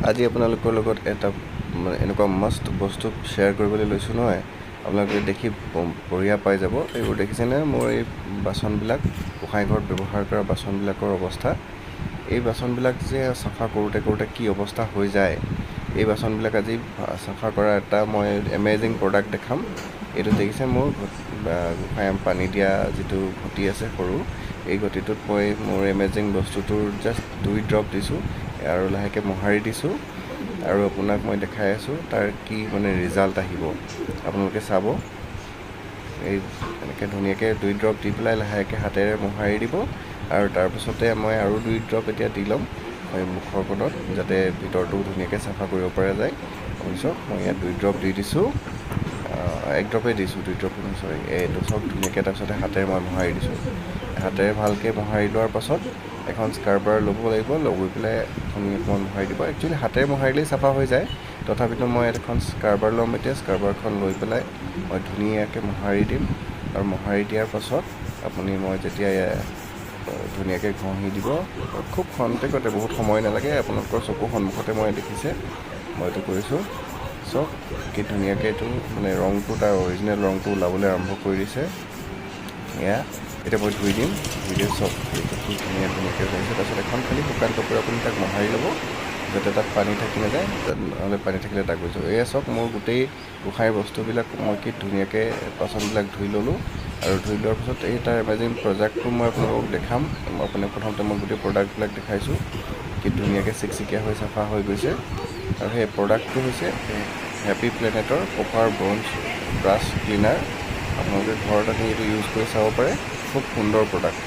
আজি আপোনালোকৰ লগত এটা এনেকুৱা মস্ত বস্তু শ্বেয়াৰ কৰিবলৈ লৈছোঁ নহয়, আপোনালোকে দেখি বঢ়িয়া পাই যাব। এইবোৰ দেখিছেনে? মোৰ এই বাচনবিলাক, গোঁসাই ঘৰত ব্যৱহাৰ কৰা বাচনবিলাকৰ অৱস্থা। এই বাচনবিলাক যে চাফা কৰোঁতে কৰোঁতে কি অৱস্থা হৈ যায়। এই বাচনবিলাক আজি চাফা কৰা এটা মই এমেজিং প্ৰডাক্ট দেখাম। এইটো দেখিছে মোৰ গোঁসাই পানী দিয়া যিটো ঘটি আছে সৰু, এই ঘটিটোত মই মোৰ এমেজিং বস্তুটোৰ জাষ্ট 2 ড্ৰপ দিছোঁ আৰু লাহেকৈ মোহাৰি দিছোঁ আৰু আপোনাক মই দেখাই আছোঁ তাৰ কি ৰিজাল্ট আহিব। আপোনালোকে চাব। এই এনেকৈ ধুনীয়াকৈ 2 ড্ৰপ দি পেলাই লাহেকৈ হাতেৰে মোহাৰি দিব আৰু তাৰপিছতে মই আৰু 2 ড্ৰপ এতিয়া দি ল'ম এই মুখৰ কোণত, যাতে ভিতৰটো ধুনীয়াকৈ চাফা কৰিব পৰা যায়। তাৰপিছত মই ইয়াত 2 ড্ৰপ দি দিছোঁ, 1 ড্ৰপেই দিছোঁ, 2 ড্ৰপ চৰি। এইটো চব ধুনীয়াকৈ তাৰপিছতে হাতেৰে মই মোহাৰি দিছোঁ। হাতেৰে ভালকৈ মোহাৰি লোৱাৰ পাছত এখন স্ক্ৰাবাৰ ল'ব লাগিব, লৈ পেলাই ধুনীয়াকৈ মোহাৰি দিব। একচুৱেলি হাতেৰে মোহাৰিলেই চাফা হৈ যায়, তথাপিতো মই এখন স্ক্ৰাবাৰ ল'ম। এতিয়া স্ক্ৰাবাৰখন লৈ পেলাই মই ধুনীয়াকৈ মোহাৰি দিম আৰু মোহাৰি দিয়াৰ পাছত মই যেতিয়া ধুনীয়াকৈ ঘঁহি দিব, খুব খন্তেকতে, বহুত সময় নালাগে। আপোনালোকৰ চকুৰ সন্মুখতে মই দেখিছে মই এইটো কৰিছোঁ। চব কি ধুনীয়াকৈ এইটো ৰংটো, তাৰ অৰিজিনেল ৰংটো ওলাবলৈ আৰম্ভ কৰি দিছে। এয়া এতিয়া মই ধুই দিম, চব কি ধুনীয়াকৈ হৈছে। তাৰপিছত এখন খালি শুকান কাপোৰ আপুনি তাক মোহাৰি ল'ব, যাতে তাত পানী থাকি নাযায়, নহ'লে পানী থাকিলে দাগ হৈ যাব। এয়া চাওক, মোৰ গোটেই গোঁসাইৰ বস্তুবিলাক মই কি ধুনীয়াকৈ বাচনবিলাক ধুই ল'লোঁ আৰু ধুই লোৱাৰ পিছত এই তাৰ এমেজিং প্ৰডাক্টটো মই আপোনালোকক দেখাম। প্ৰথমতে মই গোটেই প্ৰডাক্টবিলাক দেখাইছোঁ, কি ধুনীয়াকৈ চিকচিকীয়া হৈ চাফা হৈ গৈছে। আৰু সেই প্ৰডাক্টটো হৈছে হেপী প্লেনেটৰ কপাৰ ব্ৰঞ্জ ব্ৰাছ ক্লিনাৰ। আপোনালোকে ঘৰত আনি এইটো ইউজ কৰি চাব পাৰে, খুব সুন্দৰ প্ৰডাক্ট।